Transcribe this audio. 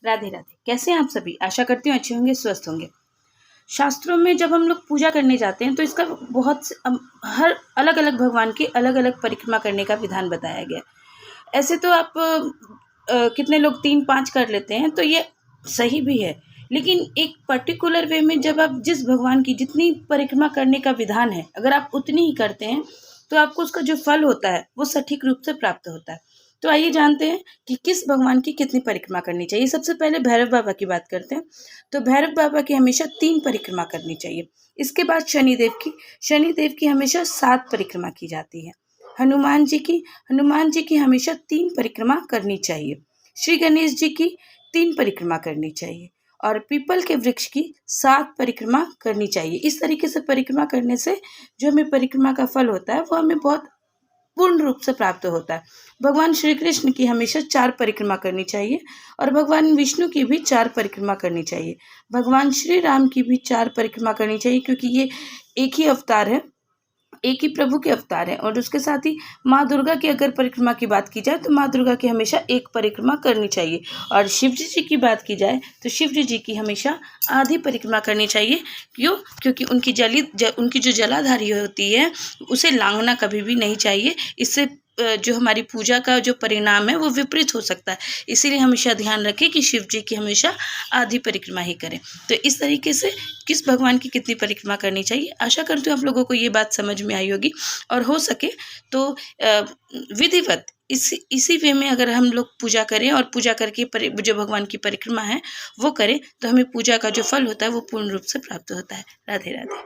राधे राधे। कैसे हैं आप सभी? आशा करती हूँ अच्छे होंगे, स्वस्थ होंगे। शास्त्रों में जब हम लोग पूजा करने जाते हैं तो इसका हर अलग अलग भगवान की अलग अलग परिक्रमा करने का विधान बताया गया है। ऐसे तो आप कितने लोग 3-5 कर लेते हैं तो ये सही भी है, लेकिन एक पर्टिकुलर वे में जब आप जिस भगवान की जितनी परिक्रमा करने का विधान है, अगर आप उतनी ही करते हैं तो आपको उसका जो फल होता है वो सटीक रूप से प्राप्त होता है। तो आइए जानते हैं कि किस भगवान की कितनी परिक्रमा करनी चाहिए। सबसे पहले भैरव बाबा की बात करते हैं। तो भैरव बाबा की हमेशा 3 परिक्रमा करनी चाहिए। इसके बाद शनिदेव की हमेशा 7 परिक्रमा की जाती है। हनुमान जी की हमेशा 3 परिक्रमा करनी चाहिए। श्री गणेश जी की 3 परिक्रमा करनी चाहिए और पीपल के वृक्ष की 7 परिक्रमा करनी चाहिए। इस तरीके से परिक्रमा करने से जो हमें परिक्रमा का फल होता है वो हमें बहुत पूर्ण रूप से प्राप्त होता है। भगवान श्री कृष्ण की हमेशा 4 परिक्रमा करनी चाहिए और भगवान विष्णु की भी 4 परिक्रमा करनी चाहिए। भगवान श्री राम की भी 4 परिक्रमा करनी चाहिए, क्योंकि ये एक ही अवतार है, एक ही प्रभु के अवतार है। और उसके साथ ही माँ दुर्गा की अगर परिक्रमा की बात की जाए तो माँ दुर्गा की हमेशा 1 परिक्रमा करनी चाहिए। और शिव जी की बात की जाए तो शिव जी की हमेशा आधी परिक्रमा करनी चाहिए। क्यों? क्योंकि उनकी जो जलाधारी होती है उसे लांघना कभी भी नहीं चाहिए। इससे जो हमारी पूजा का जो परिणाम है वो विपरीत हो सकता है। इसीलिए हमेशा ध्यान रखें कि शिव जी की हमेशा आधी परिक्रमा ही करें। तो इस तरीके से किस भगवान की कितनी परिक्रमा करनी चाहिए, आशा करती हूँ आप लोगों को ये बात समझ में आई होगी। और हो सके तो विधिवत इसी वे में अगर हम लोग पूजा करें और पूजा करके जो भगवान की परिक्रमा है वो करें तो हमें पूजा का जो फल होता है वो पूर्ण रूप से प्राप्त होता है। राधे राधे।